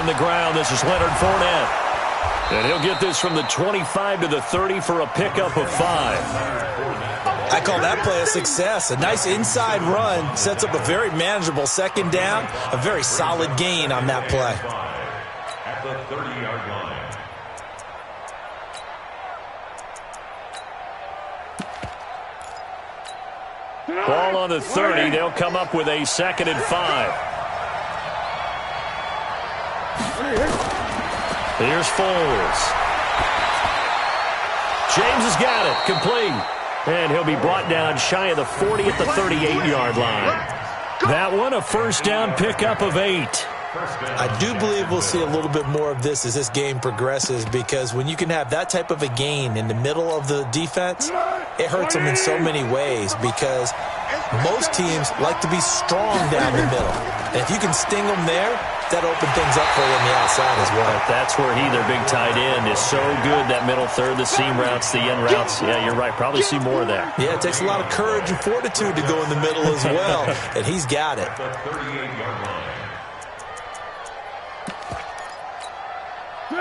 the ground. This is Leonard Fournette. And he'll get this from the 25 to the 30 for a pickup of 5. I call that play a success. A nice inside run sets up a very manageable second down. A very solid gain on that play. At the 30-yard line. Ball on the 30. They'll come up with a 2nd and 5. Here's Foles. James has got it. Complete. And he'll be brought down shy of the 40 at the 38-yard line. That one, a first down pickup of 8. I do believe we'll see a little bit more of this as this game progresses, because when you can have that type of a gain in the middle of the defense, it hurts them in so many ways, because most teams like to be strong down the middle. And if you can sting them there, that opens things up for you on the outside as well. But that's where their big tight end, is so good, that middle third, the seam routes, the end routes. Yeah, you're right. Probably see more of that. Yeah, it takes a lot of courage and fortitude to go in the middle as well, and he's got it.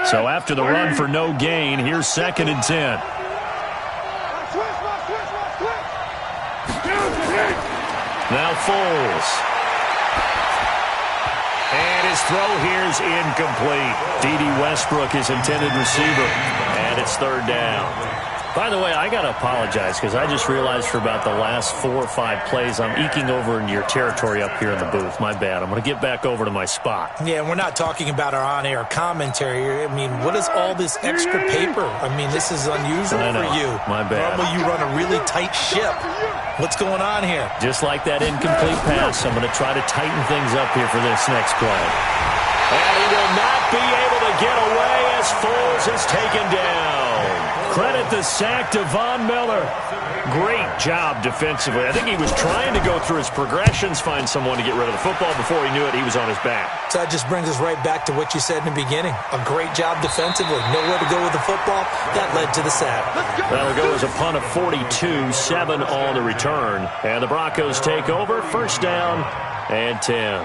So after the run for no gain, here's 2nd and 10. Now Foles. And his throw here is incomplete. D.D. Westbrook, his intended receiver. And it's 3rd down. By the way, I got to apologize, because I just realized for about the last 4 or 5 plays, I'm eking over into your territory up here in the booth. My bad. I'm going to get back over to my spot. Yeah, we're not talking about our on-air commentary here. I mean, what is all this extra paper? I mean, this is unusual for you. My bad. Normally you run a really tight ship. What's going on here? Just like that incomplete pass, I'm going to try to tighten things up here for this next play. And he will not be able to get away as Foles is taken down. Credit the sack to Von Miller. Great job defensively. I think he was trying to go through his progressions, find someone to get rid of the football. Before he knew it, he was on his back. So that just brings us right back to what you said in the beginning. A great job defensively. Nowhere to go with the football. That led to the sack. That'll go as a punt of 42, 7 on the return. And the Broncos take over. First down and 10.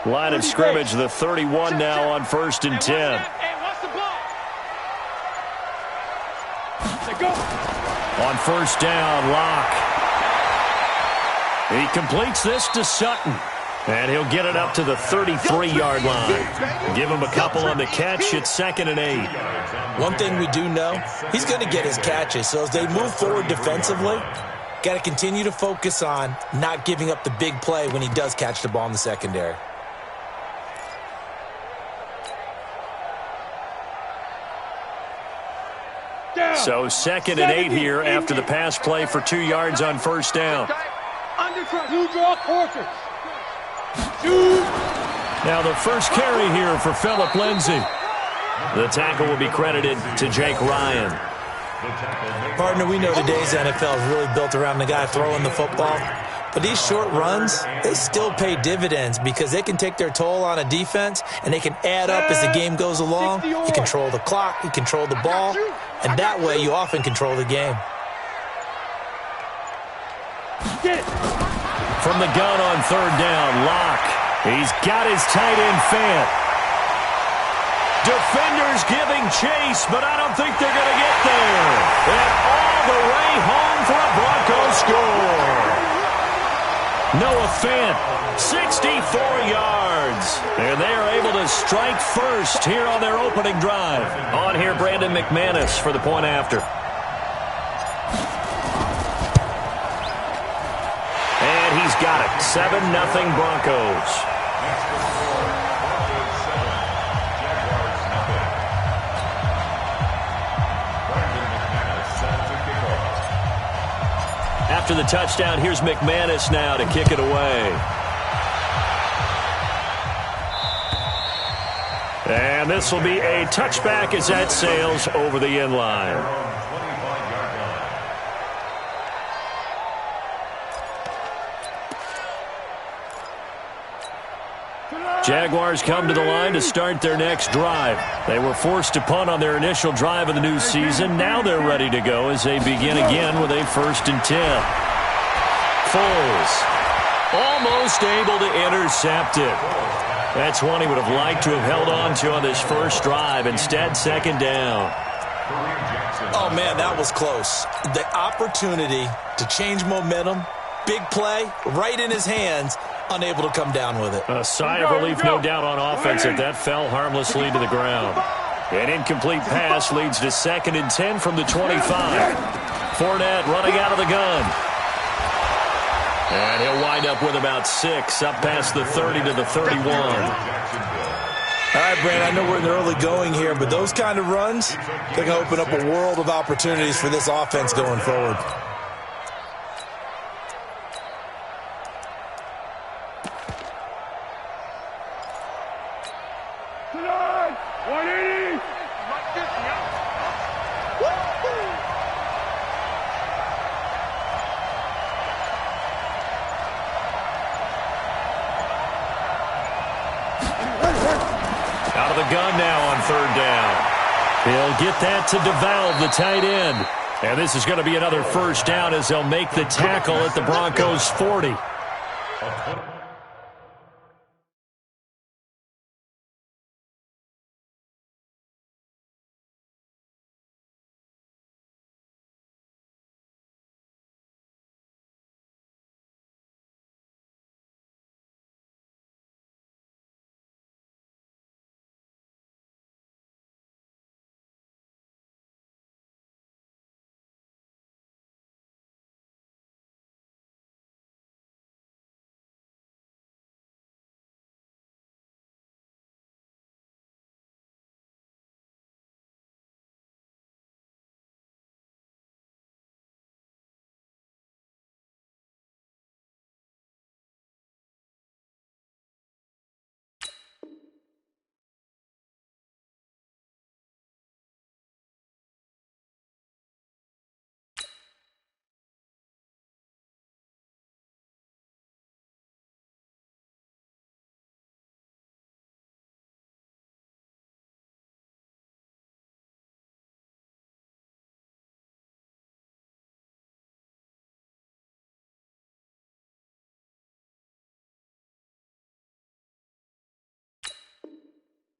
Line of scrimmage, the 31 now on 1st and 10. On 1st down, Locke. He completes this to Sutton. And he'll get it up to the 33-yard line. Give him a couple on the catch. It's 2nd and 8. One thing we do know, he's going to get his catches. So as they move forward defensively, got to continue to focus on not giving up the big play when he does catch the ball in the secondary. So 2nd and 8 here after the pass play for 2 yards on 1st down. Now the first carry here for Phillip Lindsay. The tackle will be credited to Jake Ryan. Partner, we know today's NFL is really built around the guy throwing the football. But these short runs, they still pay dividends because they can take their toll on a defense and they can add up as the game goes along. You control the clock, you control the ball, and that way you often control the game. From the gun on 3rd down, Locke. He's got his tight end Fant. Defenders giving chase, but I don't think they're going to get there. And all the way home for a Broncos score. Noah Fant, 64 yards. And they are able to strike first here on their opening drive. On here, Brandon McManus for the point after. And he's got it. 7-0 Broncos. After the touchdown, here's McManus now to kick it away. And this will be a touchback as that sails over the end line. Jaguars come to the line to start their next drive. They were forced to punt on their initial drive of the new season. Now they're ready to go as they begin again with a 1st and 10. Foles almost able to intercept it. That's one he would have liked to have held on to on this first drive. Instead, 2nd down. Oh, man, that was close. The opportunity to change momentum, big play, right in his hands, unable to come down with it. A sigh of relief, no doubt, on offense that that fell harmlessly to the ground. An incomplete pass leads to 2nd and 10 from the 25. Fournette running out of the gun. And he'll wind up with about 6, up past the 30 to the 31. All right, Brandon, I know we're in the early going here, but those kind of runs, they're going to open up a world of opportunities for this offense going forward. Out of the gun now on 3rd down. He'll get that to DeValve, the tight end. And this is going to be another 1st down as they'll make the tackle at the Broncos' 40.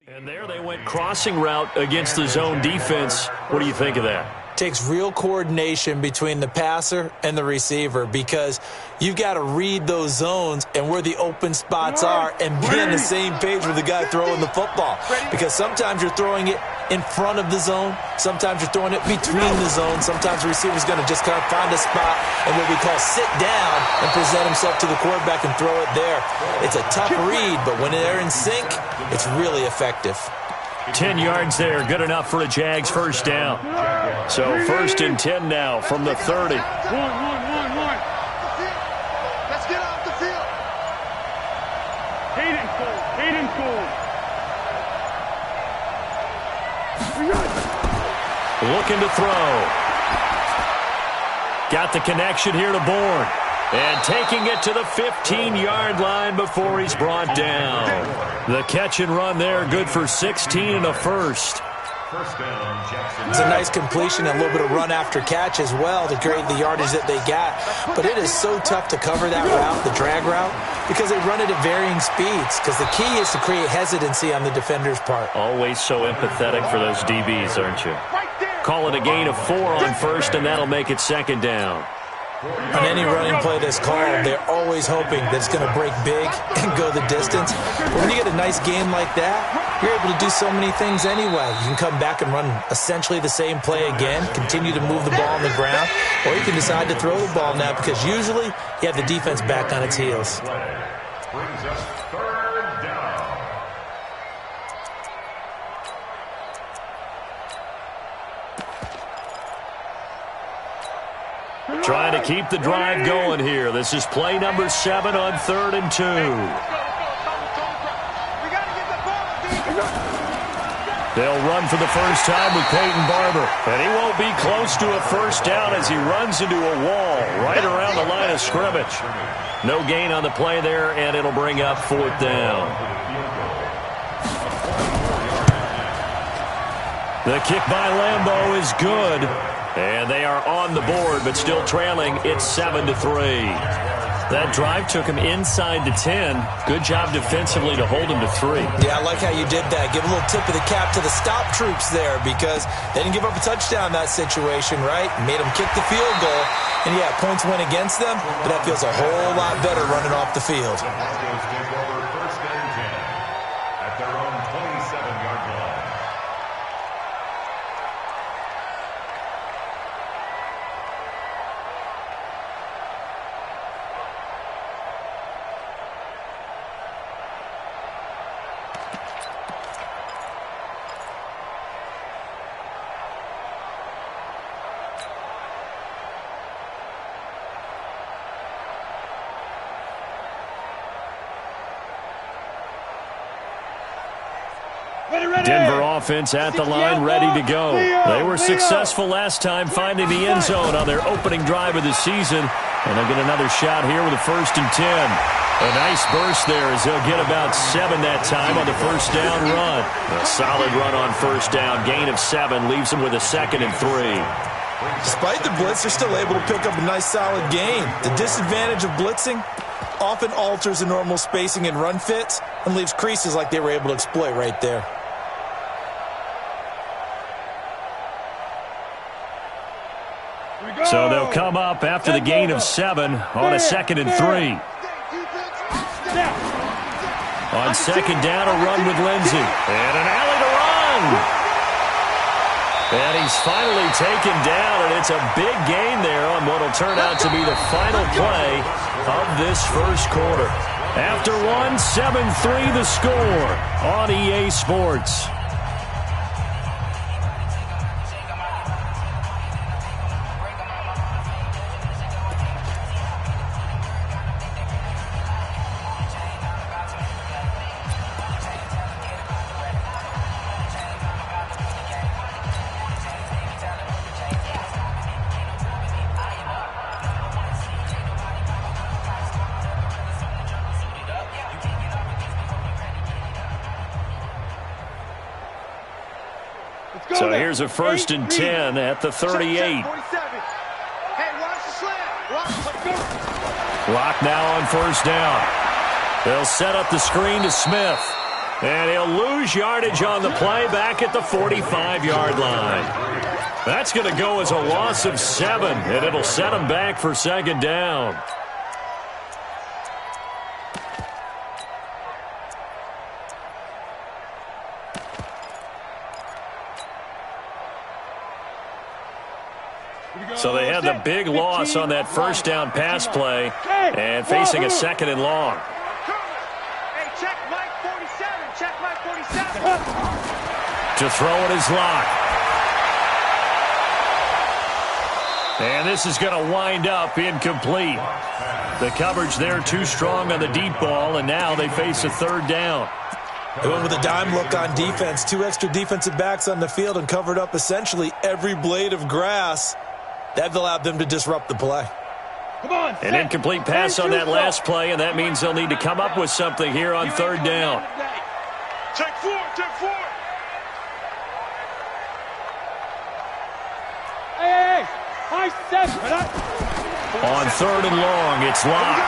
And there they went crossing route against the zone defense. What do you think of that? Takes real coordination between the passer and the receiver because you've got to read those zones and where the open spots are and be on the same page with the guy throwing the football. Because sometimes you're throwing it in front of the zone. Sometimes you're throwing it between the zones. Sometimes the receiver's going to just kind of find a spot and what we call sit down and present himself to the quarterback and throw it there. It's a tough read, but when they're in sync, it's really effective. 10 yards there, good enough for a Jags 1st down. So 1st and 10 now from the 30. One. Let's get off the field. Hayden Cole. Looking to throw. Got the connection here to Bourne. And taking it to the 15-yard line before he's brought down. The catch and run there, good for 16 and a 1st. It's a nice completion and a little bit of run after catch as well to create the yardage that they got. But it is so tough to cover that route, the drag route, because they run it at varying speeds. Because the key is to create hesitancy on the defender's part. Always so empathetic for those DBs, aren't you? Call it a gain of 4 on 1st, and that'll make it 2nd down. On any running play that's called, they're always hoping that it's going to break big and go the distance. But when you get a nice game like that, you're able to do so many things anyway. You can come back and run essentially the same play again, continue to move the ball on the ground, or you can decide to throw the ball now because usually you have the defense back on its heels. Brings us 3rd down. Trying to keep the drive going here. This is play number 7 on 3rd and 2. They'll run for the first time with Peyton Barber. And he won't be close to a first down as he runs into a wall right around the line of scrimmage. No gain on the play there, and it'll bring up 4th down. The kick by Lambeau is good. And they are on the board, but still trailing. It's 7-3. That drive took him inside the 10. Good job defensively to hold him to 3. Yeah, I like how you did that. Give a little tip of the cap to the stop troops there because they didn't give up a touchdown in that situation, right? Made them kick the field goal. And, yeah, points went against them, but that feels a whole lot better running off the field. Broncos take over 1st and 10 at their own 27-yard line. Denver offense at the line, ready to go. They were successful last time finding the end zone on their opening drive of the season. And they'll get another shot here with a 1st and 10. A nice burst there as they'll get about 7 that time on the first down run. A solid run on first down. Gain of 7 leaves them with a 2nd and 3. Despite the blitz, they're still able to pick up a nice solid gain. The disadvantage of blitzing often alters the normal spacing and run fits and leaves creases like they were able to exploit right there. So they'll come up after the gain of 7 on a 2nd and 3. On 2nd down, a run with Lindsey. And an alley to run. And he's finally taken down, and it's a big gain there on what will turn out to be the final play of this first quarter. After 1, 7-3 the score on EA Sports. So here's a 1st and 10 at the 38. Hey, watch the slant. Lock now on first down. They'll set up the screen to Smith. And he'll lose yardage on the play back at the 45-yard line. That's going to go as a loss of 7, and it'll set him back for 2nd down. So they had the big loss on that first down pass play and facing a 2nd and long. Hey, check Mike 47. Check Mike 47. To throw it is Locke. And this is going to wind up incomplete. The coverage there too strong on the deep ball, and now they face a 3rd down. They went with a dime look on defense. 2 extra defensive backs on the field and covered up essentially every blade of grass. That allowed them to disrupt the play. Come on, An incomplete pass on that last play, and that means they'll need to come up with something here on 3rd down. Check 4, check 4. Hey, high 7. On 3rd and long, it's Locke.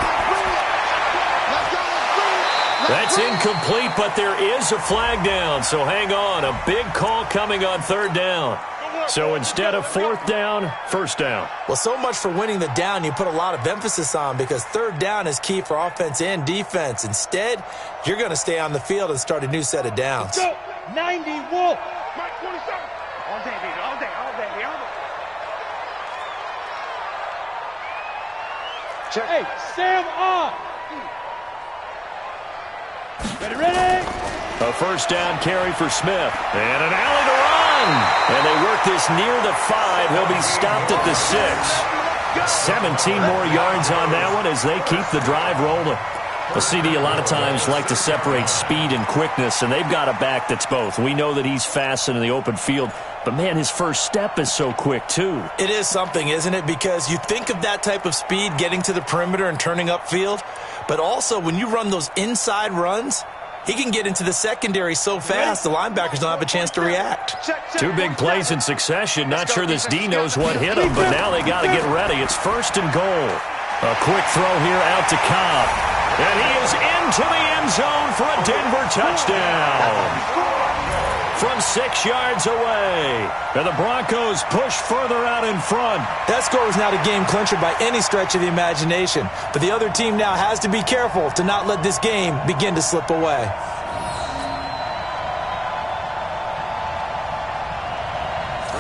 That's incomplete, but there is a flag down, so hang on. A big call coming on 3rd down. So instead of 4th down, 1st down. Well, so much for winning the down you put a lot of emphasis on because 3rd down is key for offense and defense. Instead, you're going to stay on the field and start a new set of downs. 90 Wolf. Mike 47. All day, baby. All day, all day, all day. Check. Hey, Sam on. Ready? A 1st down carry for Smith. And an alley to run. And they work this near the 5. He'll be stopped at the 6. 17 more yards on that one as they keep the drive rolling. The CD a lot of times like to separate speed and quickness, and they've got a back that's both. We know that he's fast in the open field, but, man, his first step is so quick, too. It is something, isn't it? Because you think of that type of speed getting to the perimeter and turning upfield, but also when you run those inside runs, he can get into the secondary so fast the linebackers don't have a chance to react. Two big plays in succession. Not sure this D knows what hit him, but now they got to get ready. It's 1st and goal. A quick throw here out to Cobb. And he is into the end zone for a Denver touchdown. From 6 yards away. And the Broncos push further out in front. That score was not a game clincher by any stretch of the imagination. But the other team now has to be careful to not let this game begin to slip away.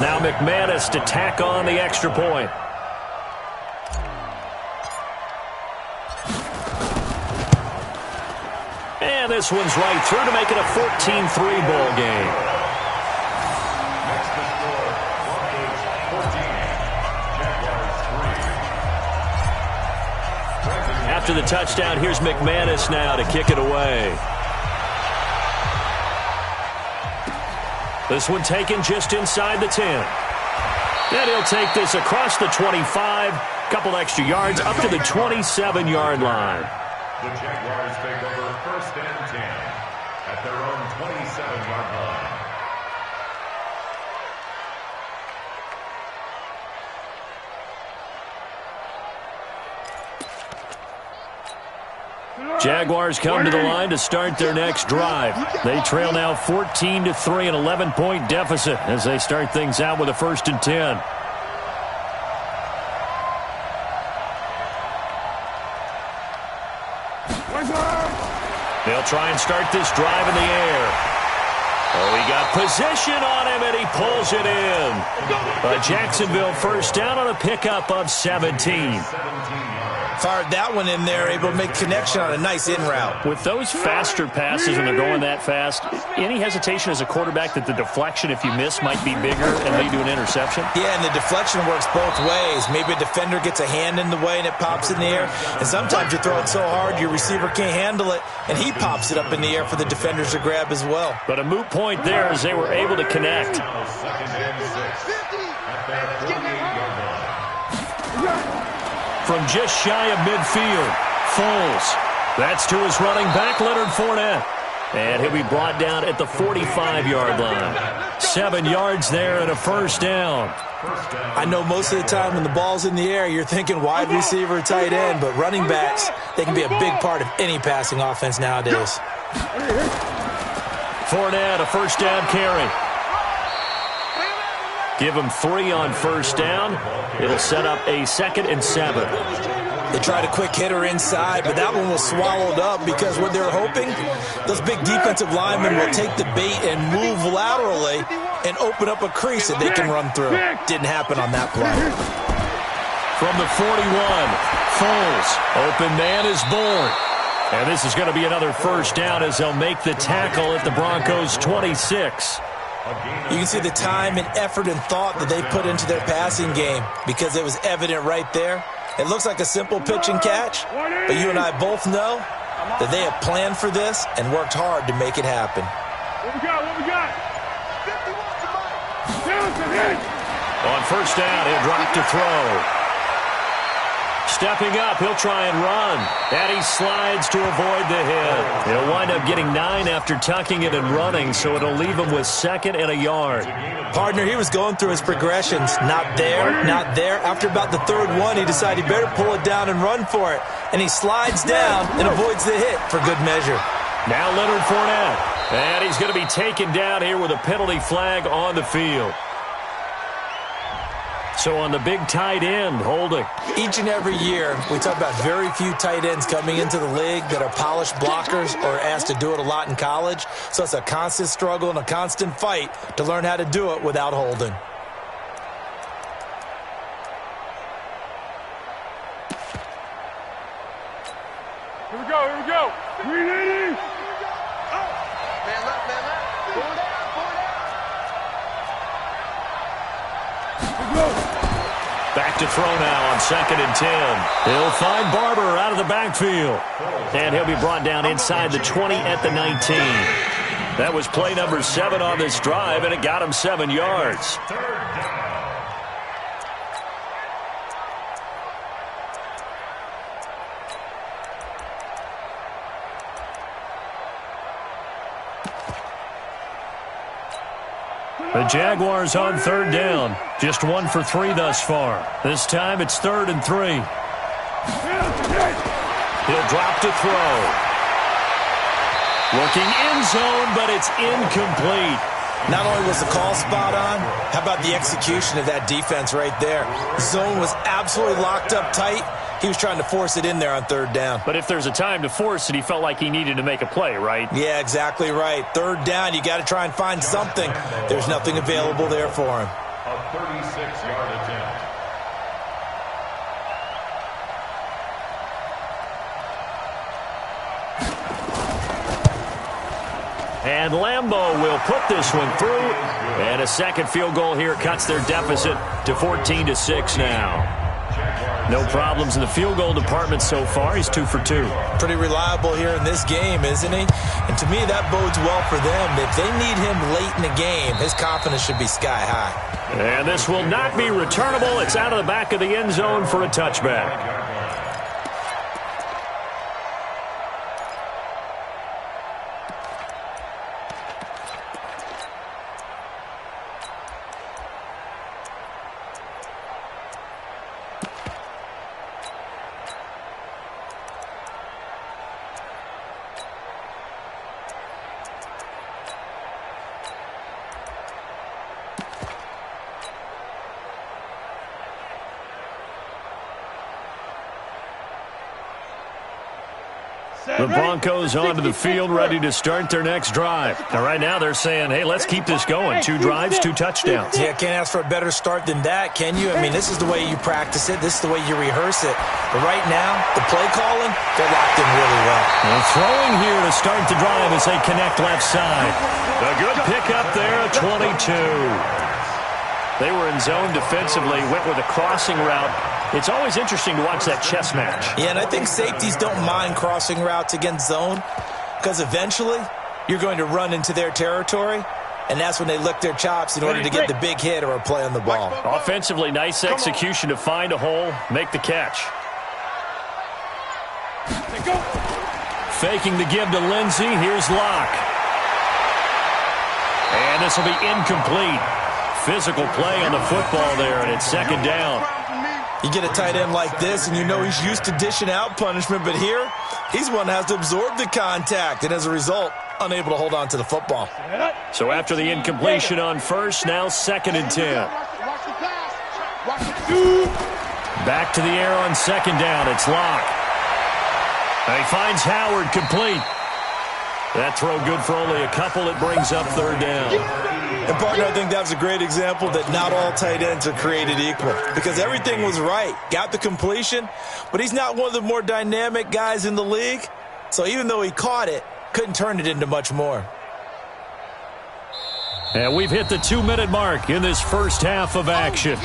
Now McManus to tack on the extra point. And this one's right through to make it a 14-3 ball game. Next to score, Broncos 14, Jaguars 3. After the touchdown, here's McManus now to kick it away. This one taken just inside the 10. And he'll take this across the 25, couple extra yards up to the 27-yard line. The Jaguars take over 1st and 10 at their own 27-yard line. Jaguars come to the line to start their next drive. They trail now 14-3, an 11-point deficit as they start things out with a 1st and 10. They'll try and start this drive in the air. Oh, he got position on him, and he pulls it in. A Jacksonville 1st down on a pickup of 17. Fired that one in there, able to make connection on a nice in route. With those faster passes when they're going that fast, any hesitation as a quarterback that the deflection, if you miss, might be bigger and lead to an interception? Yeah, and the deflection works both ways. Maybe a defender gets a hand in the way and it pops in the air. And sometimes you throw it so hard your receiver can't handle it, and he pops it up in the air for the defenders to grab as well. But a moot point there as they were able to connect. 2nd and 6 at their 48-yard line. From just shy of midfield, Foles. That's to his running back, Leonard Fournette. And he'll be brought down at the 45-yard line. 7 yards there and a 1st down. I know most of the time when the ball's in the air, you're thinking wide receiver, tight end, but running backs, they can be a big part of any passing offense nowadays. Fournette, a 1st down carry. Give him 3 on 1st down. It'll set up a 2nd and 7. They tried a quick hitter inside, but that one was swallowed up because what they're hoping, those big defensive linemen will take the bait and move laterally and open up a crease that they can run through. Didn't happen on that play. From the 41, Foles. Open man is born. And this is going to be another 1st down as they'll make the tackle at the Broncos' 26. You can see the time and effort and thought that they put into their passing game because it was evident right there. It looks like a simple pitch and catch, but you and I both know that they have planned for this and worked hard to make it happen. What we got? What we got? On 1st down, he'll drop to throw. Stepping up, he'll try and run. And he slides to avoid the hit. He'll wind up getting 9 after tucking it and running, so it'll leave him with 2nd and a yard. Partner, he was going through his progressions. Not there, not there. After about the 3rd one, he decided he better pull it down and run for it. And he slides down and avoids the hit for good measure. Now Leonard Fournette. And he's going to be taken down here with a penalty flag on the field. So on the big tight end, holding. Each and every year, we talk about very few tight ends coming into the league that are polished blockers or asked to do it a lot in college. So it's a constant struggle and a constant fight to learn how to do it without holding. Here we go, here we go. Green 80. Man left, man left. Pull it out, pull it out. Back to throw now on 2nd and 10. He'll find Barber out of the backfield. And he'll be brought down inside the 20 at the 19. That was play number 7 on this drive, and it got him 7 yards. The Jaguars on 3rd down. Just 1 for 3 thus far. This time it's 3rd and 3. He'll drop to throw. Looking end zone, but it's incomplete. Not only was the call spot on, how about the execution of that defense right there? Zone was absolutely locked up tight. He was trying to force it in there on 3rd down. But if there's a time to force it, he felt like he needed to make a play, right? Yeah, exactly right. 3rd down, you got to try and find something. There's nothing available there for him. A 36-yard attempt. And Lambeau will put this one through. And a second field goal here cuts their deficit to 14-6 now. No problems in the field goal department so far. He's 2 for 2. Pretty reliable here in this game, isn't he? And to me, that bodes well for them. If they need him late in the game, his confidence should be sky high. And this will not be returnable. It's out of the back of the end zone for a touchback. The Broncos onto the field, ready to start their next drive. Now, right now, they're saying, hey, let's keep this going. 2 drives, 2 touchdowns. Yeah, can't ask for a better start than that, can you? I mean, this is the way you practice it. This is the way you rehearse it. But right now, the play calling, they're locked in really well. And throwing here to start the drive as they connect left side. A good pickup there at 22. They were in zone defensively, went with a crossing route. It's always interesting to watch that chess match. Yeah, and I think safeties don't mind crossing routes against zone because eventually you're going to run into their territory, and that's when they lick their chops in order to get the big hit or a play on the ball. Offensively, nice execution to find a hole, make the catch. Faking the give to Lindsey. Here's Locke. And this will be incomplete. Physical play on the football there, and it's 2nd down. You get a tight end like this, and you know he's used to dishing out punishment, but here, he's one that has to absorb the contact, and as a result, unable to hold on to the football. So after the incompletion on first, now 2nd and 10. Back to the air on 2nd down. It's Locke. And he finds Howard complete. That throw good for only a couple. It brings up 3rd down. And, partner, I think that was a great example that not all tight ends are created equal because everything was right. Got the completion, but he's not one of the more dynamic guys in the league. So even though he caught it, couldn't turn it into much more. And we've hit the 2-minute mark in this first half of action.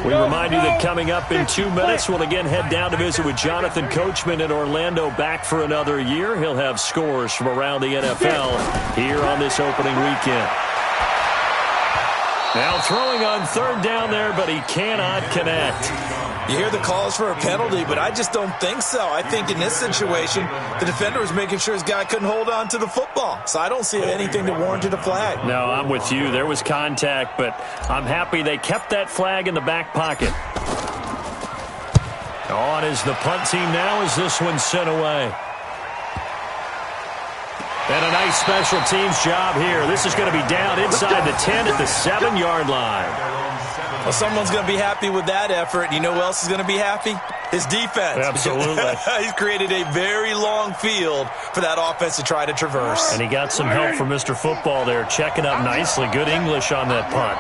We remind you that coming up in 2 minutes, we'll again head down to visit with Jonathan Coachman in Orlando, back for another year. He'll have scores from around the NFL here on this opening weekend. Now throwing on 3rd down there, but he cannot connect. You hear the calls for a penalty, but I just don't think so. I think in this situation, the defender was making sure his guy couldn't hold on to the football. So I don't see anything that warranted a flag. No, I'm with you. There was contact, but I'm happy they kept that flag in the back pocket. On is the punt team now as this one's sent away. And a nice special teams job here. This is going to be down inside the 10 at the 7-yard line. Well, someone's going to be happy with that effort. You know who else is going to be happy? His defense. Absolutely. He's created a very long field for that offense to try to traverse. And he got some help from Mr. Football there, checking up nicely. Good English on that punt.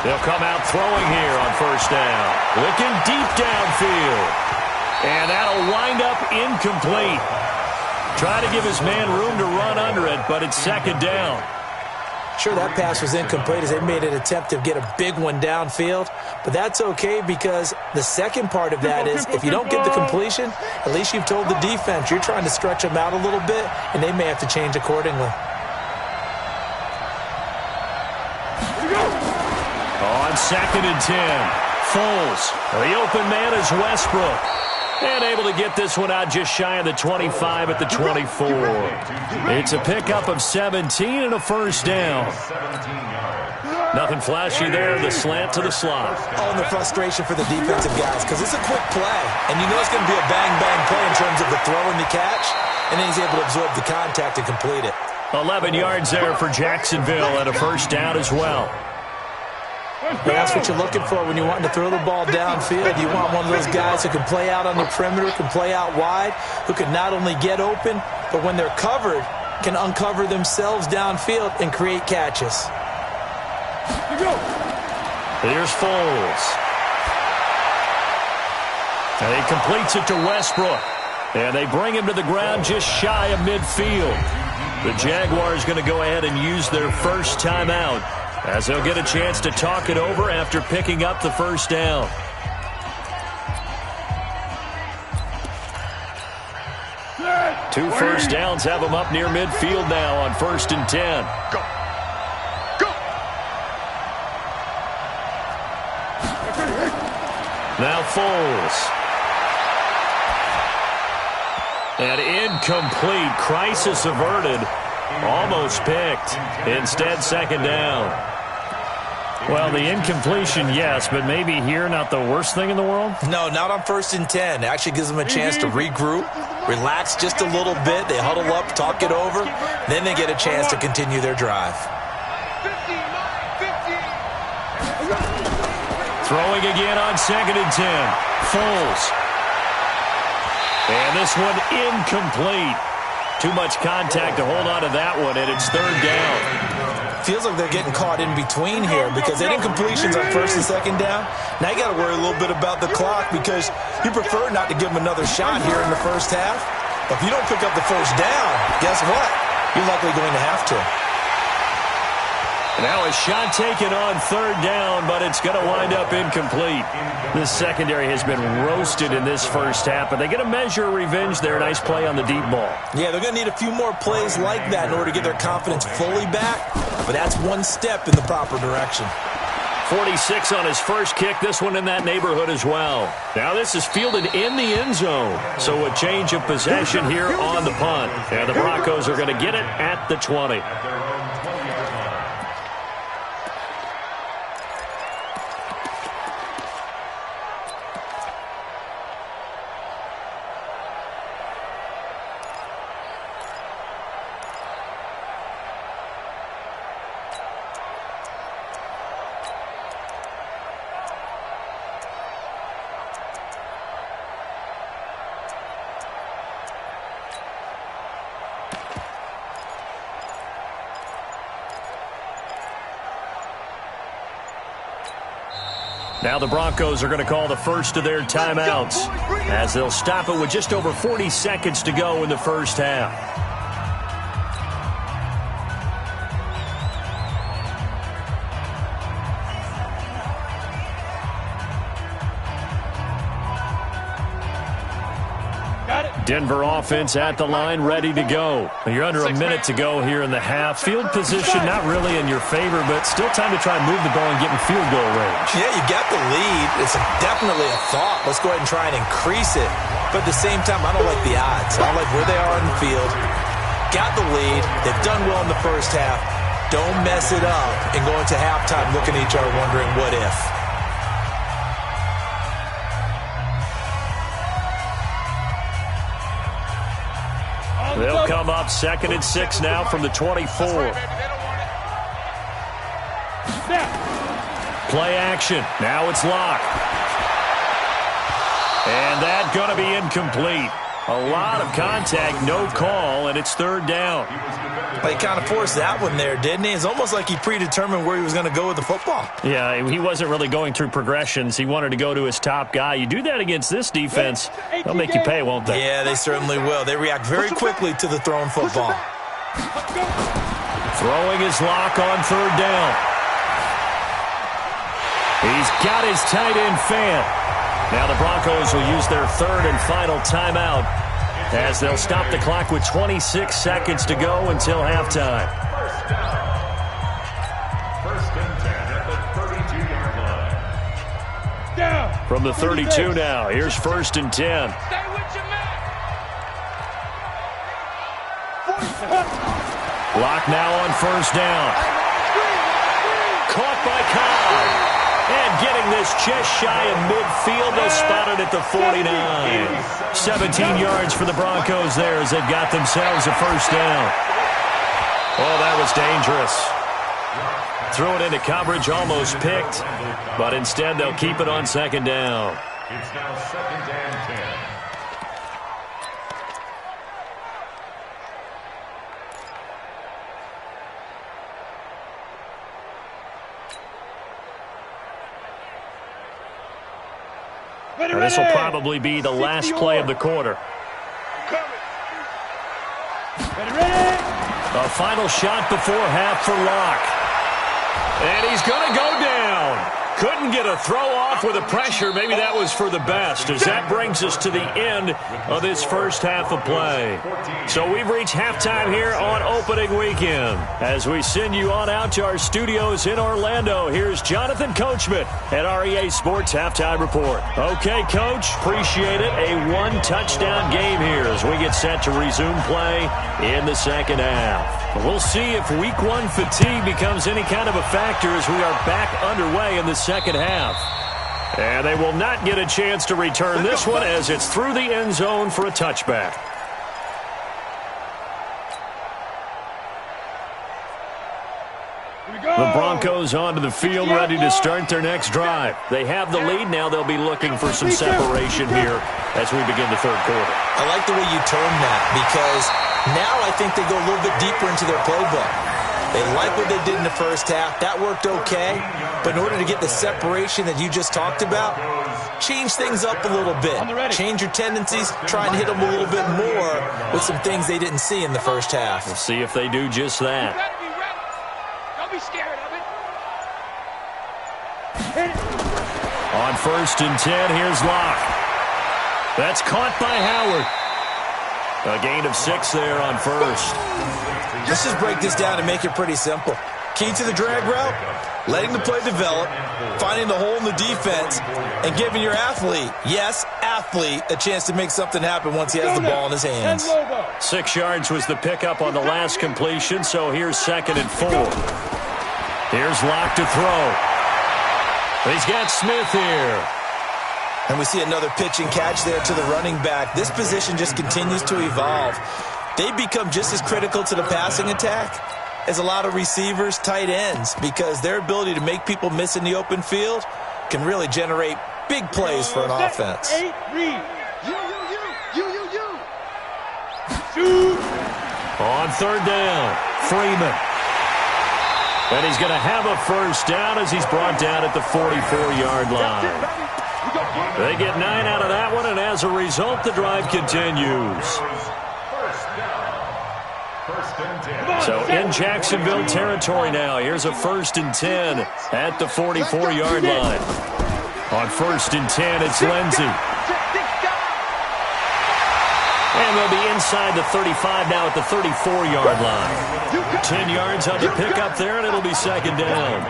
They'll come out throwing here on 1st down. Looking deep downfield. And that'll wind up incomplete. Try to give his man room to run under it, but it's second down. Sure, that pass was incomplete as they made an attempt to get a big one downfield, but that's okay because the second part of that is if you don't get the completion, at least you've told the defense you're trying to stretch them out a little bit, and they may have to change accordingly. On second and 10, Foles. The open man is Westbrook. And able to get this one out just shy of the 25 at the 24. It's a pickup of 17 and a first down. Nothing flashy there. The slant to the slot. Oh, and the frustration for the defensive guys because it's a quick play. And you know it's going to be a bang-bang play in terms of the throw and the catch. And then he's able to absorb the contact and complete it. 11 yards there for Jacksonville and a first down as well. Well, that's what you're looking for when you're wanting to throw the ball downfield. You want one of those guys who can play out on the perimeter, can play out wide, who can not only get open, but when they're covered, can uncover themselves downfield and create catches. Here's Foles. And he completes it to Westbrook. And they bring him to the ground just shy of midfield. The Jaguars going to go ahead and use their first timeout, as they'll get a chance to talk it over after picking up the first down. Two first downs have them up near midfield now on 1st and 10. Go. Go. Now Foles. And incomplete. Crisis averted. Almost picked. Instead, second down. Well, the incompletion, yes, but maybe here not the worst thing in the world? No, not on 1st and 10. It actually gives them a chance to regroup, relax just a little bit. They huddle up, talk it over. Then they get a chance to continue their drive. 15. Throwing again on 2nd and 10. Foles. And this one incomplete. Too much contact to hold on to that one, and it's third down. Feels like they're getting caught in between here because they didn't completions on 1st and 2nd down. Now you got to worry a little bit about the clock because you prefer not to give them another shot here in the first half. But if you don't pick up the first down, guess what? You're likely going to have to. Now a shot taken on third down, but it's going to wind up incomplete. This secondary has been roasted in this first half, but they get a measure of revenge there. Nice play on the deep ball. Yeah, they're going to need a few more plays like that in order to get their confidence fully back, but that's one step in the proper direction. 46 on his first kick, this one in that neighborhood as well. Now this is fielded in the end zone, so a change of possession here on the punt. And the Broncos are going to get it at the 20. Now the Broncos are going to call the first of their timeouts as they'll stop it with just over 40 seconds to go in the first half. Denver offense at the line, ready to go. You're under a minute to go here in the half. Field position not really in your favor, but still time to try and move the ball and get in field goal range. Yeah, you got the lead. It's definitely a thought. Let's go ahead and try and increase it. But at the same time, I don't like the odds. I don't like where they are in the field. Got the lead. They've done well in the first half. Don't mess it up and go into halftime looking at each other wondering what if. They'll come up 2nd and 6 now from the 24. Play action. Now it's Locke. And that's going to be incomplete. A lot of contact, no call, and it's third down. He kind of forced that one there, didn't he? It's almost like he predetermined where he was going to go with the football. Yeah, he wasn't really going through progressions. He wanted to go to his top guy. You do that against this defense, they'll make you pay, won't they? Yeah, they certainly will. They react very quickly to the thrown football. Throwing his lock on third down. He's got his tight end fan. Now the Broncos will use their third and final timeout as they'll stop the clock with 26 seconds to go until halftime. First and 10 at the 32-yard line. Down. From the 32 now, here's first and 10. Stay with your man. Lock now on first down. Caught by Cobb. And getting this just shy of midfield, they'll spot it at the 49. 17 yards for the Broncos there as they've got themselves a first down. Oh, that was dangerous. Threw it into coverage, almost picked, but instead they'll keep it on second down. It's now second and 10. This will probably be the last play of the quarter. A final shot before half for Locke. And he's going to go down. Couldn't get a throw off with the pressure. Maybe that was for the best, as that brings us to the end of this first half of play. So we've reached halftime here on opening weekend. As we send you on out to our studios in Orlando, here's Jonathan Coachman at REA Sports Halftime Report. Okay, Coach, appreciate it. A one-touchdown game here as we get set to resume play in the second half. We'll see if week one fatigue becomes any kind of a factor as we are back underway in the second half. And they will not get a chance to return this one as it's through the end zone for a touchback. The Broncos onto the field ready to start their next drive. They have the lead. Now they'll be looking for some separation here as we begin the third quarter. I like the way you term that because now I think they go a little bit deeper into their playbook. They like what they did in the first half. That worked okay. But in order to get the separation that you just talked about, change things up a little bit. Change your tendencies. Try and hit them a little bit more with some things they didn't see in the first half. We'll see if they do just that. Don't be scared of it. On first and 10, here's Locke. That's caught by Howard. A gain of 6 there on first. Let's just break this down and make it pretty simple. Key to the drag route, letting the play develop, finding the hole in the defense, and giving your athlete, yes, athlete, a chance to make something happen once he has the ball in his hands. 6 yards was the pickup on the last completion, so here's second and 4. Here's Locke to throw. He's got Smith here. And we see another pitch and catch there to the running back. This position just continues to evolve. They become just as critical to the passing attack as a lot of receivers, tight ends, because their ability to make people miss in the open field can really generate big plays for an offense. On third down, Freeman. And he's going to have a first down as he's brought down at the 44-yard line. They get 9 out of that one, and as a result, the drive continues. So in Jacksonville territory now, here's a first and 10 at the 44-yard line. On first and 10, it's Lindsey. And they'll be inside the 35 now at the 34-yard line. 10 yards on the pickup there, and it'll be second down.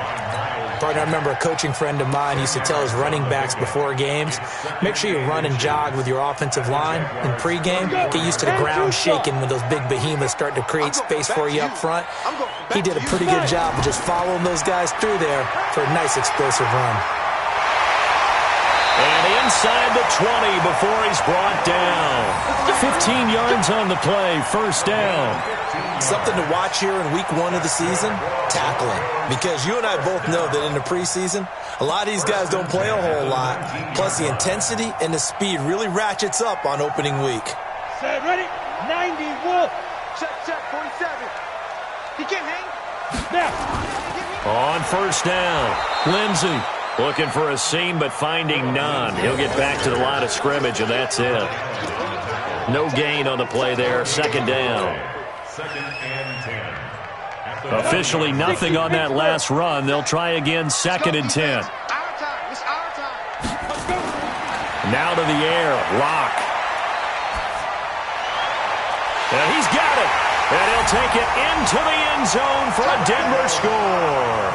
Partner, I remember a coaching friend of mine used to tell his running backs before games, make sure you run and jog with your offensive line in pregame. Get used to the ground shaking when those big behemoths start to create space for you up front. He did a pretty good job of just following those guys through there for a nice explosive run. And inside the 20 before he's brought down. 15 yards on the play, first down. Something to watch here in week 1 of the season, tackling. Because you and I both know that in the preseason, a lot of these guys don't play a whole lot. Plus the intensity and the speed really ratchets up on opening week. Set, ready? 90, Wolf. Check, 47. He can't hang. Now. On first down, Lindsey looking for a seam but finding none. He'll get back to the line of scrimmage, and that's it. No gain on the play there. Second down. Second and 10. Officially nothing on that last run. They'll try again, second and 10. Our time. It's our time. Now to the air. Lock. And he's got it. And he'll take it into the end zone for a Denver score.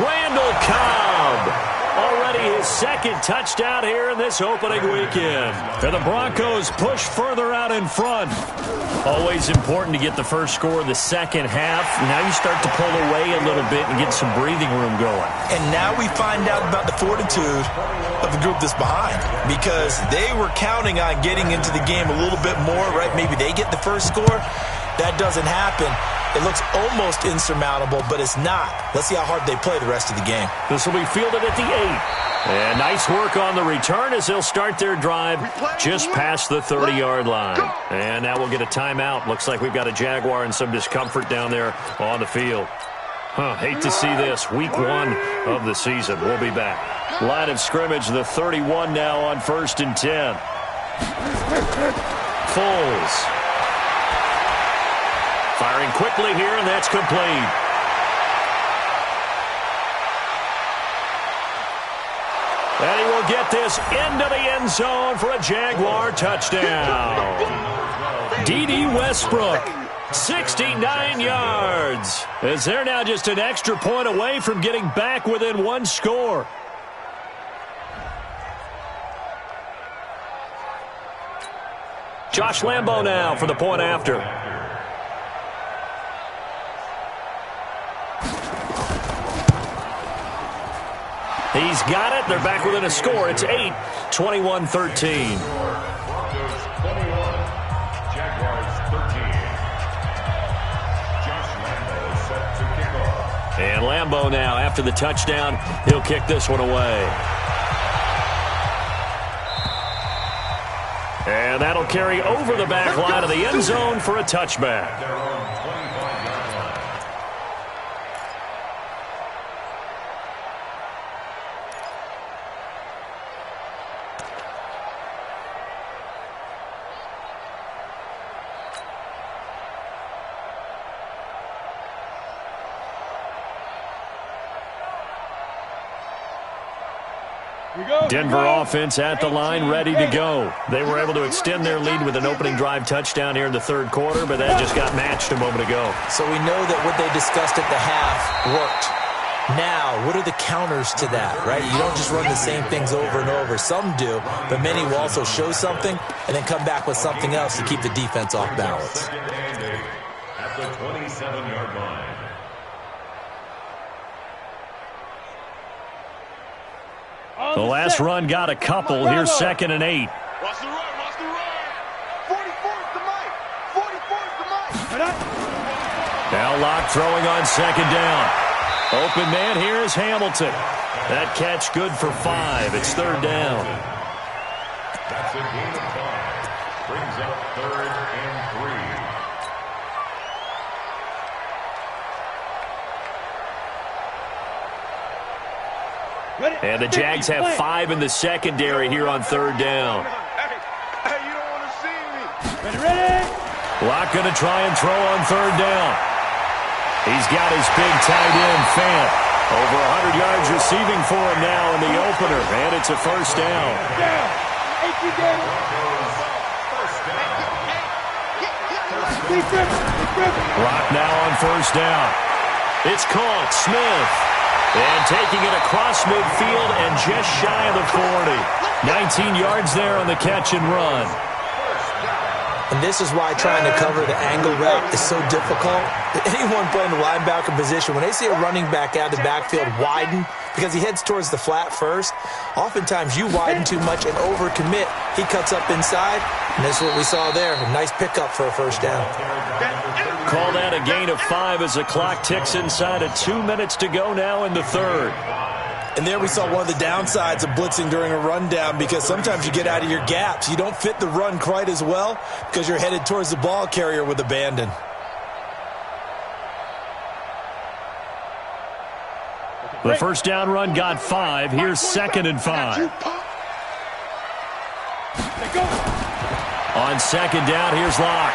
Randall Cobb. Already his second touchdown here in this opening weekend. And the Broncos push further out in front. Always important to get the first score of the second half. Now you start to pull away a little bit and get some breathing room going. And now we find out about the fortitude of the group that's behind, because they were counting on getting into the game a little bit more, right? Maybe they get the first score. That doesn't happen. It looks almost insurmountable, but it's not. Let's see how hard they play the rest of the game. This will be fielded at the 8. And nice work on the return as they'll start their drive just past the 30-yard line. And now we'll get a timeout. Looks like we've got a Jaguar and some discomfort down there on the field. Hate to see this. Week 1 of the season. We'll be back. Line of scrimmage, the 31 now on first and 10. Foles. Firing quickly here, and that's complete. And he will get this into the end zone for a Jaguar touchdown. D.D. Westbrook, 69 yards. As they're now just an extra point away from getting back within one score. Josh Lambo now for the point after. He's got it. They're back within a score. It's 8, 21-13. Broncos 21, Jaguars 13. Josh Lambo set to kick off. And Lambo now, after the touchdown, he'll kick this one away. And that'll carry over the back line of the end zone for a touchback. Their own 25-yard line. Denver offense at the line, ready to go. They were able to extend their lead with an opening drive touchdown here in the third quarter, but that just got matched a moment ago. So we know that what they discussed at the half worked. Now, what are the counters to that, right? You don't just run the same things over and over. Some do, but many will also show something and then come back with something else to keep the defense off balance. Second and 8 at the 27-yard line. The last run got a couple. Here's second and 8. Watch the run, watch the run. 44's the mic. 44's the mic. Now Locke throwing on second down. Open man here is Hamilton. That catch good for 5. It's third down. That's a gain of 5. Brings up third and 3. And the Jags have 5 in the secondary here on third down. Hey, you don't want to see me. Ready? Locke going to try and throw on third down. He's got his big tight end, Fant. Over 100 yards receiving for him now in the opener. And it's a first down. Rock now on first down. It's caught. Smith. And taking it across midfield and just shy of the 40. 19 yards there on the catch and run. And this is why trying to cover the angle route is so difficult. Anyone playing the linebacker position, when they see a running back out of the backfield widen, because he heads towards the flat first, oftentimes you widen too much and overcommit. He cuts up inside, and that's what we saw there. A nice pickup for a first down. Call that a gain of 5 as the clock ticks inside of 2 minutes to go now in the third. And there we saw one of the downsides of blitzing during a rundown, because sometimes you get out of your gaps. You don't fit the run quite as well because you're headed towards the ball carrier with abandon. The first down run got 5. Here's 2nd and 5. On 2nd down, here's Locke.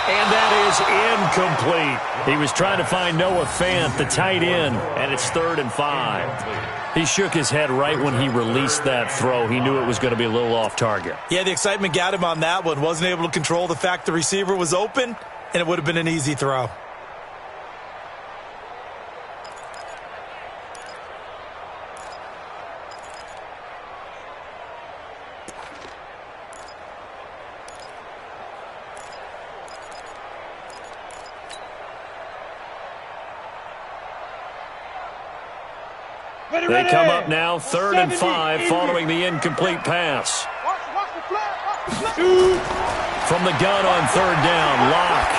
And that is incomplete. He was trying to find Noah Fant, the tight end, and it's 3rd and 5. He shook his head right when he released that throw. He knew it was going to be a little off target. Yeah, the excitement got him on that one. Wasn't able to control the fact the receiver was open, and it would have been an easy throw. They come up now, 3rd and 5, following the incomplete pass. From the gun on 3rd down, Locke.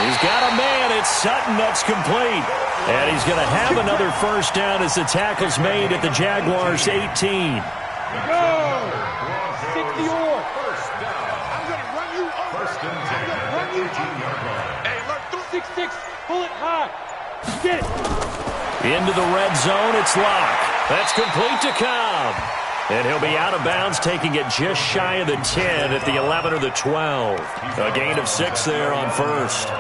He's got a man. It's Sutton that's complete. And he's going to have another first down as the tackle's made at the Jaguars' 18. Go! 60 or. First down. I'm going to run you over. First and 10. I'm going to run you over. Hey, look, 6-6. Pull it high. Get it. Into the red zone, it's Locke. That's complete to Cobb. And he'll be out of bounds, taking it just shy of the 10 at the 11 or the 12. A gain of 6 there on first.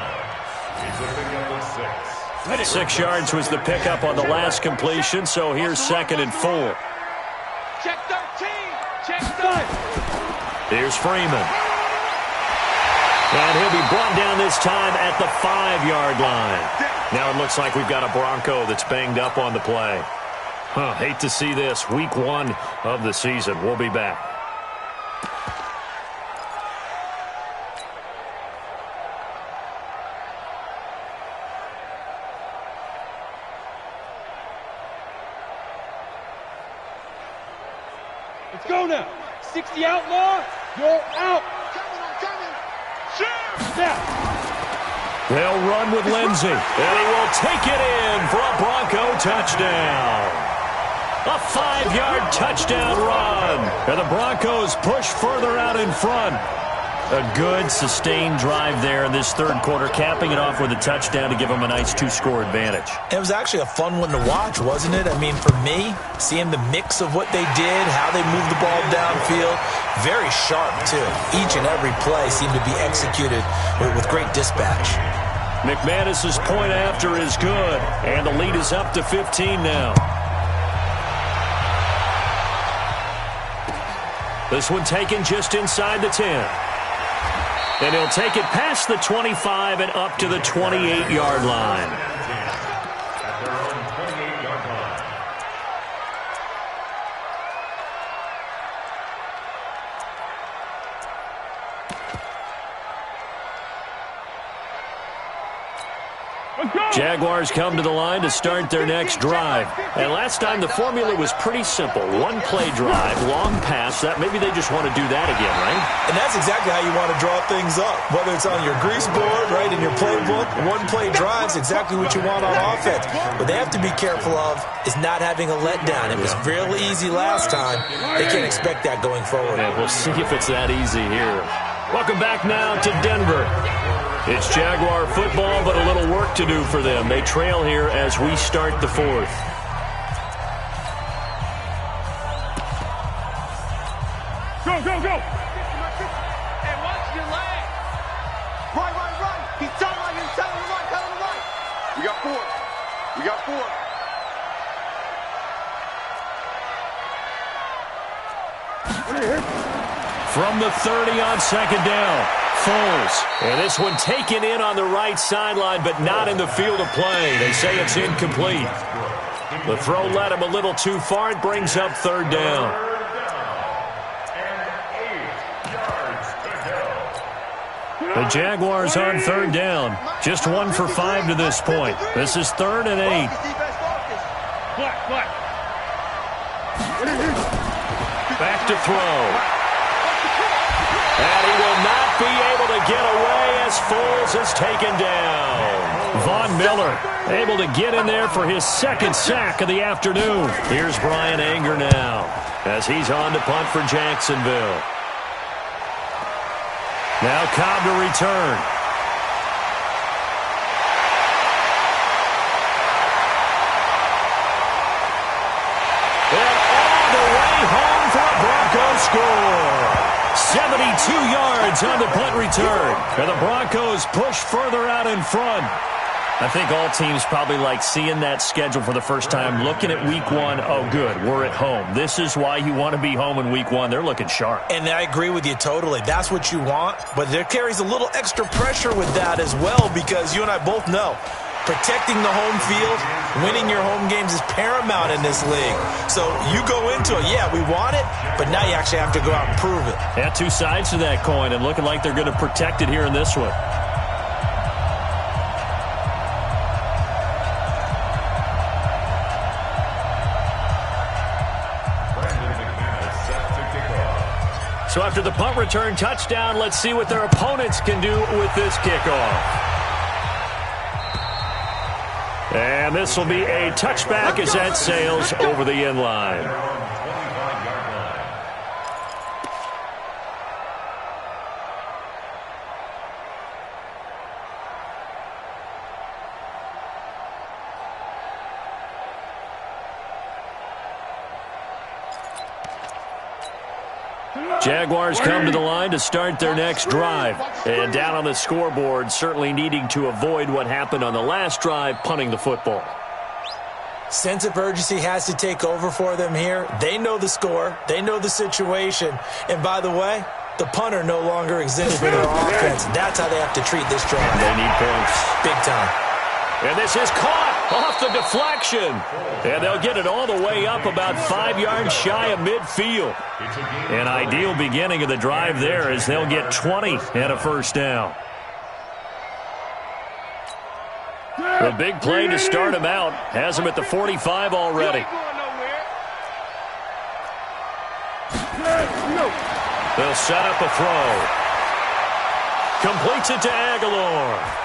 6 yards was the pickup on the last completion, so here's 2nd and 4. Check 13. Check 9. Here's Freeman. And he'll be brought down this time at the 5-yard line. Now it looks like we've got a Bronco that's banged up on the play. Hate to see this. Week 1 of the season. We'll be back. Let's go now. 60 outlaw. You're out. They'll run with Lindsey, and he will take it in for a Bronco touchdown. A 5-yard touchdown run, and the Broncos push further out in front. A good, sustained drive there in this 3rd quarter, capping it off with a touchdown to give them a nice 2-score advantage. It was actually a fun one to watch, wasn't it? I mean, for me, seeing the mix of what they did, how they moved the ball downfield, very sharp, too. Each and every play seemed to be executed with great dispatch. McManus's point after is good, and the lead is up to 15 now. This one taken just inside the 10. And he'll take it past the 25 and up to the 28-yard line. At their own 28-yard line. Jaguars come to the line to start their next drive. And last time the formula was pretty simple. 1-play drive, long pass. That maybe they just want to do that again, right? And that's exactly how you want to draw things up. Whether it's on your grease board, right, in your playbook, 1-play drive's exactly what you want on offense. What they have to be careful of is not having a letdown. It was real easy last time. They can't expect that going forward. And we'll see if it's that easy here. Welcome back now to Denver. It's Jaguar football, but a little work to do for them. They trail here as we start the 4th. Go, go, go. And watch your leg. Right. He's telling him right. We got 4. From the 30 on 2nd down. Foles. And this one taken in on the right sideline, but not in the field of play. They say it's incomplete. The throw led him a little too far. It brings up 3rd down. The Jaguars on 3rd down. Just 1 for 5 to this point. This is 3rd and 8. Back to throw. And he will not be able to get away as Foles is taken down. Von Miller able to get in there for his second sack of the afternoon. Here's Brian Anger now as he's on to punt for Jacksonville. Now Cobb to return. And all the way home for a Broncos score. 72 yards on the punt return. And the Broncos push further out in front. I think all teams probably like seeing that schedule for the first time, looking at week one. Oh, good, we're at home. This is why you want to be home in week one. They're looking sharp. And I agree with you totally. That's what you want. But there carries a little extra pressure with that as well, because you and I both know protecting the home field, winning your home games is paramount in this league. So you go into it, yeah, we want it, but now you actually have to go out and prove it. Yeah, two sides to that coin, and looking like they're going to protect it here in this one. So after the punt return touchdown, let's see what their opponents can do with this kickoff. And this will be a touchback as that sails over the end line. Jaguars come to the line to start their next drive. And down on the scoreboard, certainly needing to avoid what happened on the last drive, punting the football. Sense of urgency has to take over for them here. They know the score. They know the situation. And by the way, the punter no longer exists for their offense. That's how they have to treat this drive. They need points. Big time. And this is caught off the deflection. And they'll get it all the way up about 5 yards shy of midfield. An ideal beginning of the drive there as they'll get 20 and a first down. The big play to start him out has him at the 45 already. They'll set up a throw. Completes it to Aguilar.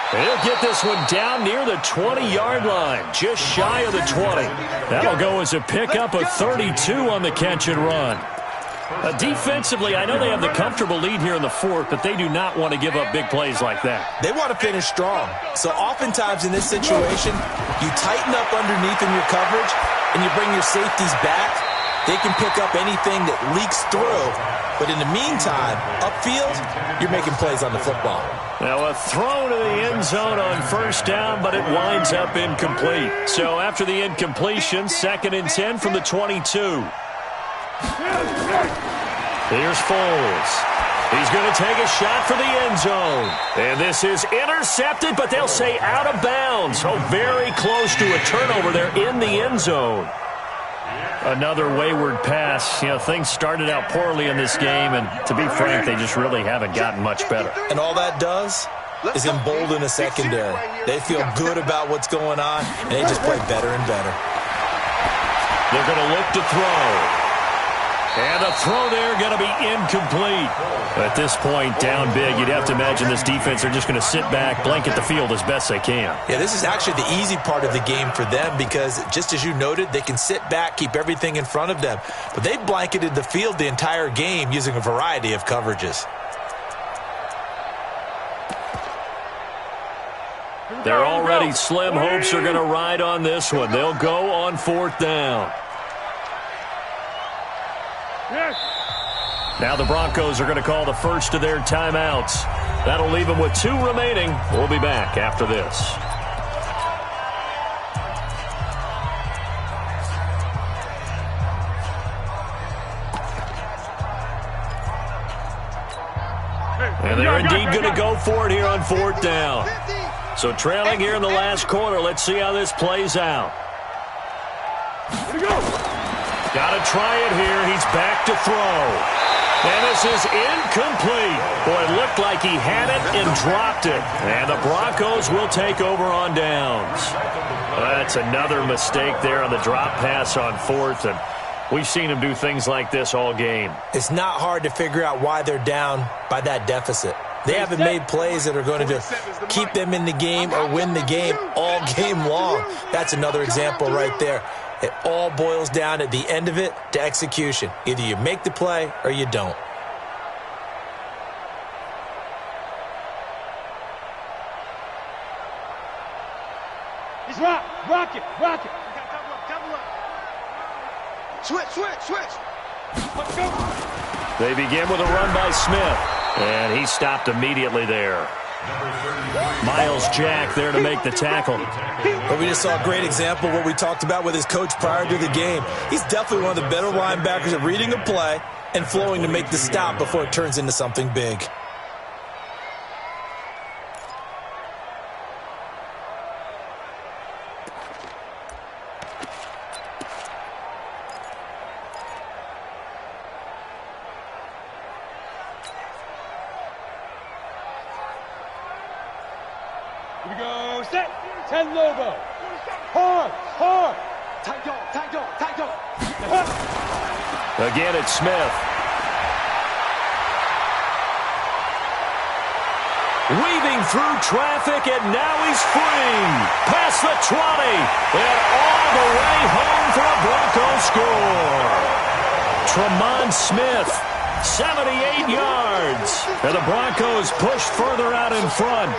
He'll get this one down near the 20-yard line, just shy of the 20. That'll go as a pickup of 32 on the catch and run. Defensively, I know they have the comfortable lead here in the fourth, but they do not want to give up big plays like that. They want to finish strong. So oftentimes in this situation, you tighten up underneath in your coverage, and you bring your safeties back. They can pick up anything that leaks through. But in the meantime, upfield, you're making plays on the football. Now a throw to the end zone on first down, but it winds up incomplete. So after the incompletion, 2nd and 10 from the 22. Here's Foles. He's going to take a shot for the end zone. And this is intercepted, but they'll say out of bounds. Oh, very close to a turnover there in the end zone. Another wayward pass. You know, things started out poorly in this game, and to be frank, they just really haven't gotten much better. And all that does is embolden the secondary. They feel good about what's going on, and they just play better and better. They're going to look to throw. And the throw there going to be incomplete. At this point, down big, you'd have to imagine this defense are just going to sit back, blanket the field as best they can. Yeah, this is actually the easy part of the game for them because, just as you noted, they can sit back, keep everything in front of them. But they've blanketed the field the entire game using a variety of coverages. Their already slim hopes are going to ride on this one. They'll go on 4th down. Now the Broncos are going to call the first of their timeouts. That'll leave them with 2 remaining. We'll be back after this. And they're indeed going to go for it here on 4th down. So trailing here in the last quarter, let's see how this plays out. Got to try it here. He's back to throw. And this is incomplete. Boy, it looked like he had it and dropped it. And the Broncos will take over on downs. That's another mistake there on the drop pass on 4th. And we've seen him do things like this all game. It's not hard to figure out why they're down by that deficit. They haven't made plays that are going to keep them in the game or win the game all game long. That's another example right there. It all boils down at the end of it to execution. Either you make the play or you don't. It's rock it. Double up. Switch. Let's go. They begin with a run by Smith, and he stopped immediately there. Miles Jack there to make the tackle. But we just saw a great example of what we talked about with his coach prior to the game. He's definitely one of the better linebackers at reading a play and flowing to make the stop before it turns into something big. Here we go. Set. 10 Lobo. Hard. Tight go. Again, it's Smith. Weaving through traffic, and now he's free. Past the 20, and all the way home for a Broncos score. Tremont Smith, 78 yards. And the Broncos push further out in front.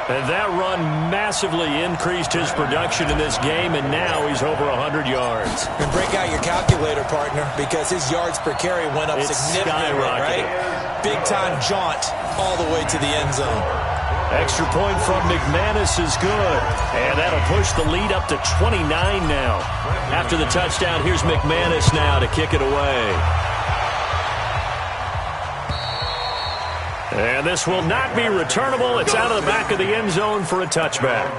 And that run massively increased his production in this game, and now he's over 100 yards. And break out your calculator, partner, because his yards per carry went up significantly, right? Big-time jaunt all the way to the end zone. Extra point from McManus is good, and that'll push the lead up to 29 now. After the touchdown, here's McManus now to kick it away. And this will not be returnable. It's out of the back of the end zone for a touchback.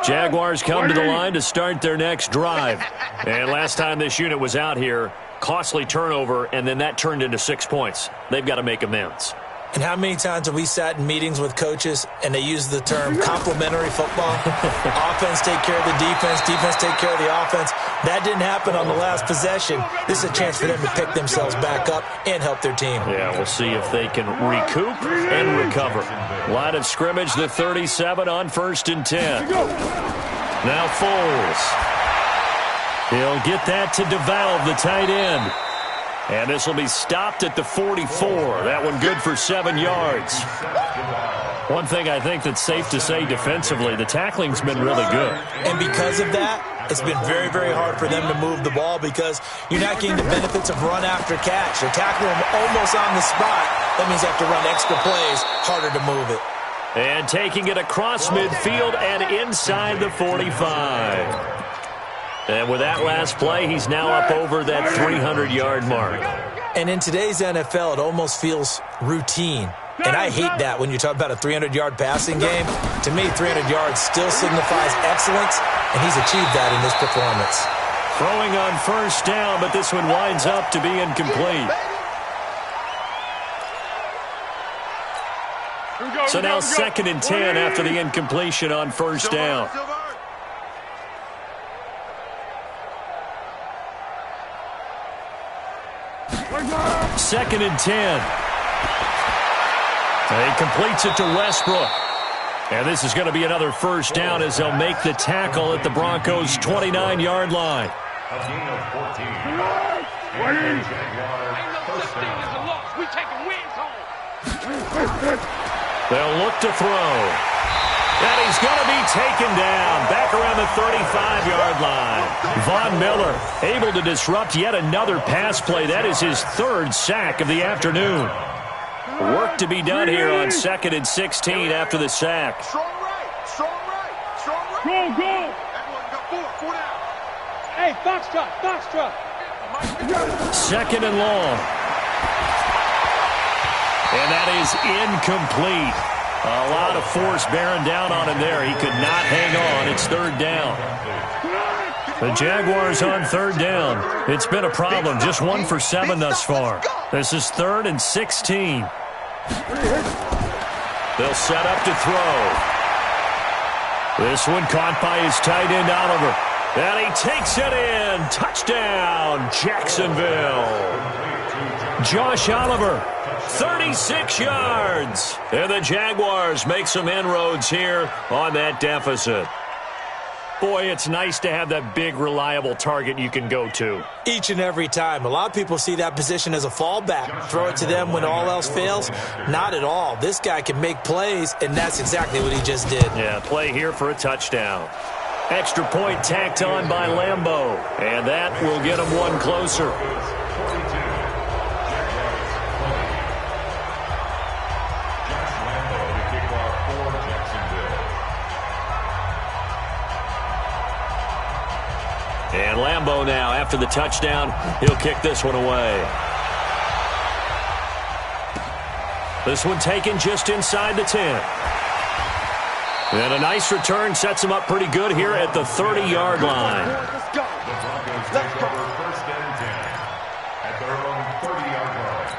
Jaguars come to the line to start their next drive. And last time this unit was out here, costly turnover, and then that turned into 6 points. They've got to make amends. And how many times have we sat in meetings with coaches and they use the term complementary football? Offense take care of the defense, defense take care of the offense. That didn't happen on the last possession. This is a chance for them to pick themselves back up and help their team. Yeah, we'll see if they can recoup and recover. Line of scrimmage, the 37 on 1st and 10. Now Foles. He'll get that to DeValve, the tight end. And this will be stopped at the 44. That one good for 7 yards. One thing I think that's safe to say defensively, the tackling's been really good. And because of that, it's been very, very hard for them to move the ball because you're not getting the benefits of run after catch. They're tackling them almost on the spot. That means they have to run extra plays, harder to move it. And taking it across midfield and inside the 45. And with that last play, he's now up over that 300-yard mark. And in today's NFL, it almost feels routine. And I hate that when you talk about a 300-yard passing game. To me, 300 yards still signifies excellence, and he's achieved that in this performance. Throwing on 1st down, but this one winds up to be incomplete. So now 2nd and 10 after the incompletion on 1st down. Second and 10. He completes it to Westbrook. And this is going to be another 1st down as they'll make the tackle at the Broncos' 29-yard line. A gain of 14. They'll look to throw. And he's going to be taken down back around the 35-yard line. Von Miller able to disrupt yet another pass play. That is his 3rd sack of the afternoon. Work to be done here on 2nd and 16 after the sack. Strong right. Go. Everyone got four down. Hey, Foxtrot. 2nd and long. And that is incomplete. A lot of force bearing down on him there. He could not hang on. It's 3rd down. The Jaguars on 3rd down. It's been a problem. Just 1 for 7 thus far. This is 3rd and 16. They'll set up to throw. This one caught by his tight end, Oliver. And he takes it in. Touchdown, Jacksonville. Josh Oliver, 36 yards. And the Jaguars make some inroads here on that deficit. Boy, it's nice to have that big, reliable target you can go to. Each and every time. A lot of people see that position as a fallback. Throw it to them when all else fails. Not at all. This guy can make plays, and that's exactly what he just did. Yeah, play here for a touchdown. Extra point tacked on by Lambeau. And that will get him one closer. And Lambeau now, after the touchdown, he'll kick this one away. This one taken just inside the 10. And a nice return sets him up pretty good here at the 30-yard line. Let's go. The Broncos take over 1st and 10 at their own 30-yard line.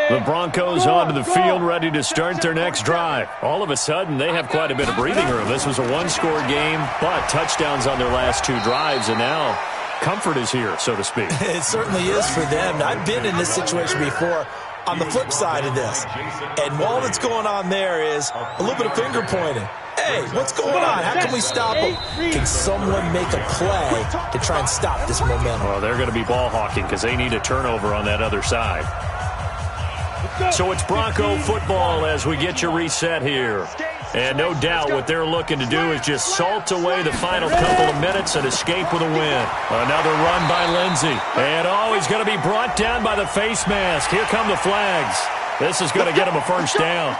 The Broncos onto the field, ready to start their next drive. All of a sudden, they have quite a bit of breathing room. This was a one-score game, but touchdowns on their last 2 drives, and now comfort is here, so to speak. It certainly is for them. I've been in this situation before on the flip side of this. And all that's going on there is a little bit of finger pointing. Hey, what's going on? How can we stop them? Can someone make a play to try and stop this momentum? Well, they're going to be ball hawking because they need a turnover on that other side. So it's Bronco football as we get you reset here. And no doubt what they're looking to do is just salt away the final couple of minutes and escape with a win. Another run by Lindsey. And he's going to be brought down by the face mask. Here come the flags. This is going to get him a first down.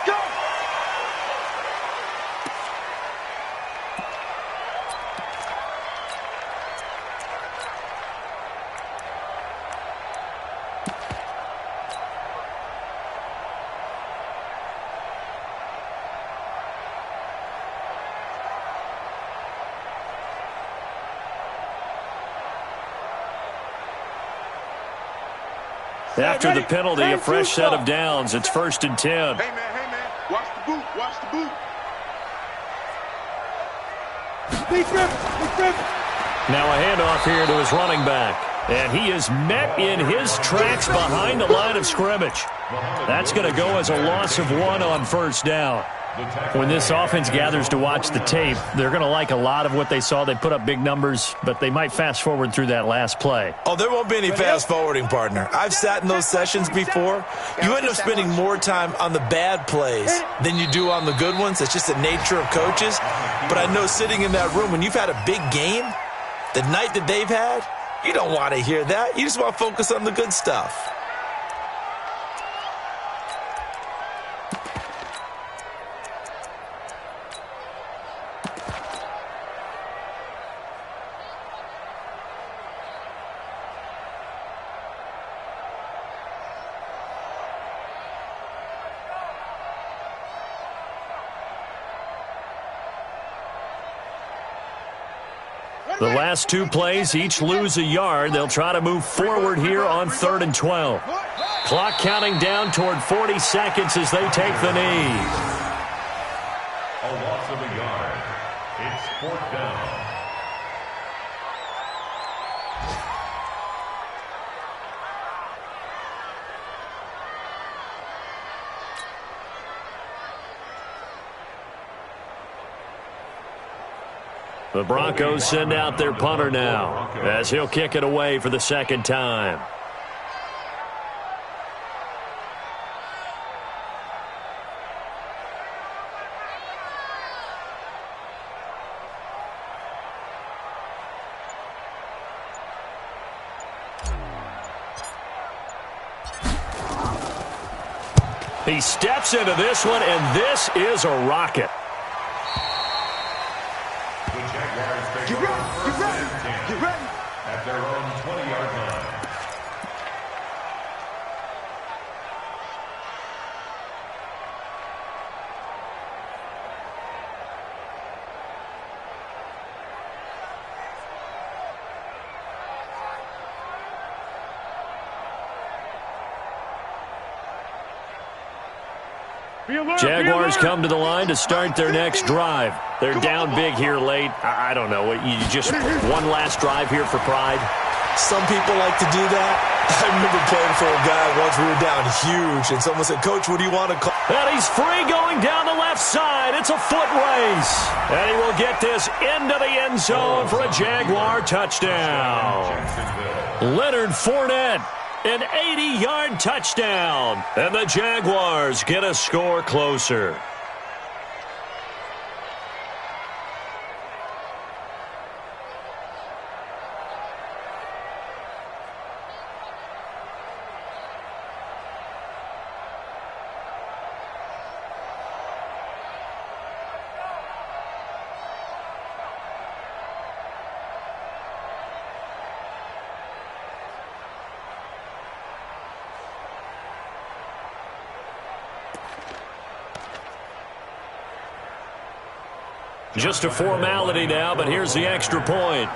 After the penalty, a fresh set of downs. It's 1st and 10. Hey, man. Watch the boot. Now a handoff here to his running back. And he is met in his tracks behind the line of scrimmage. That's going to go as a loss of 1 on 1st down. When this offense gathers to watch the tape, they're going to like a lot of what they saw. They put up big numbers, but they might fast forward through that last play. Oh, there won't be any fast forwarding, partner. I've sat in those sessions before. You end up spending more time on the bad plays than you do on the good ones. It's just the nature of coaches. But I know sitting in that room, when you've had a big game, the night that they've had, you don't want to hear that. You just want to focus on the good stuff. The last 2 plays each lose a yard. They'll try to move forward here on 3rd and 12. Clock counting down toward 40 seconds as they take the knee. A loss of a yard. It's 4th down. The Broncos send out their punter now as he'll kick it away for the 2nd time. He steps into this one, and this is a rocket. The Jaguars take over 1st and 10 at their Jaguars come to the line to start their next drive. They're down big here late. I don't know. You just one last drive here for pride? Some people like to do that. I remember playing for a guy once. We were down huge, and someone said, "Coach, what do you want to call?" And he's free going down the left side. It's a foot race. And he will get this into the end zone for a Jaguar touchdown. Leonard Fournette, an 80-yard touchdown. And the Jaguars get a score closer. Just a formality now, but here's the extra point.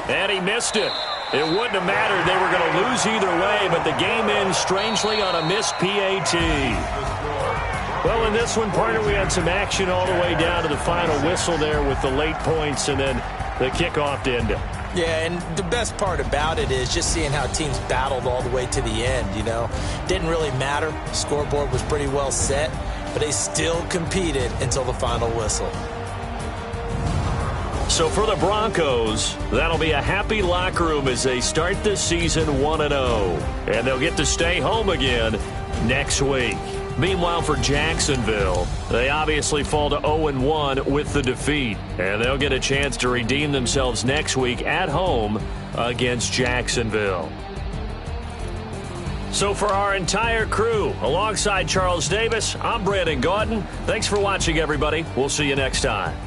And he missed it. It wouldn't have mattered. They were going to lose either way, but the game ends strangely on a missed PAT. Well, in this one, partner, we had some action all the way down to the final whistle there with the late points and then the kickoff to end it. Yeah, and the best part about it is just seeing how teams battled all the way to the end, you know. Didn't really matter. Scoreboard was pretty well set, but they still competed until the final whistle. So for the Broncos, that'll be a happy locker room as they start this season 1-0. And they'll get to stay home again next week. Meanwhile, for Jacksonville, they obviously fall to 0-1 with the defeat. And they'll get a chance to redeem themselves next week at home against Jacksonville. So for our entire crew, alongside Charles Davis, I'm Brandon Gaudin. Thanks for watching, everybody. We'll see you next time.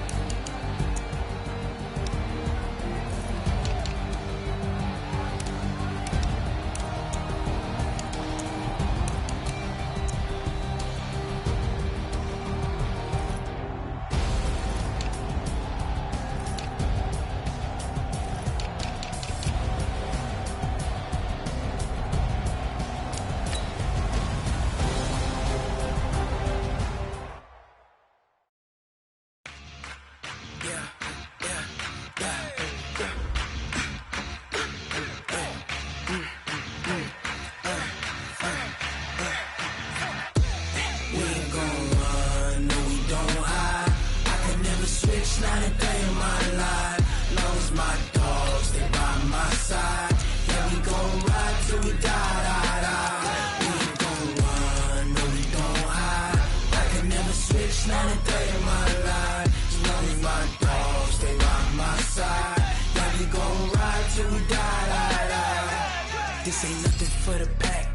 This ain't nothing for the pack.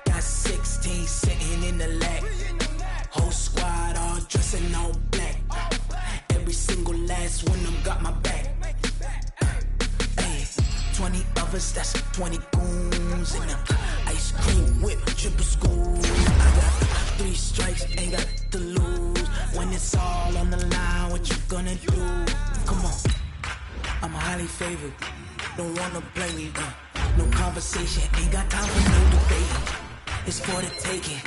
Got 16 sitting in the lap. Whole squad all dressing all black. Every single last one of them got my back. Hey, 20 of us, that's 20 goons in them. Ice cream whip, triple school. I got 3 strikes, ain't got to lose. When it's all on the line, what you gonna do? Come on, I'm highly favored. Don't wanna play me, no conversation, ain't got time for no debate. It's for the taking.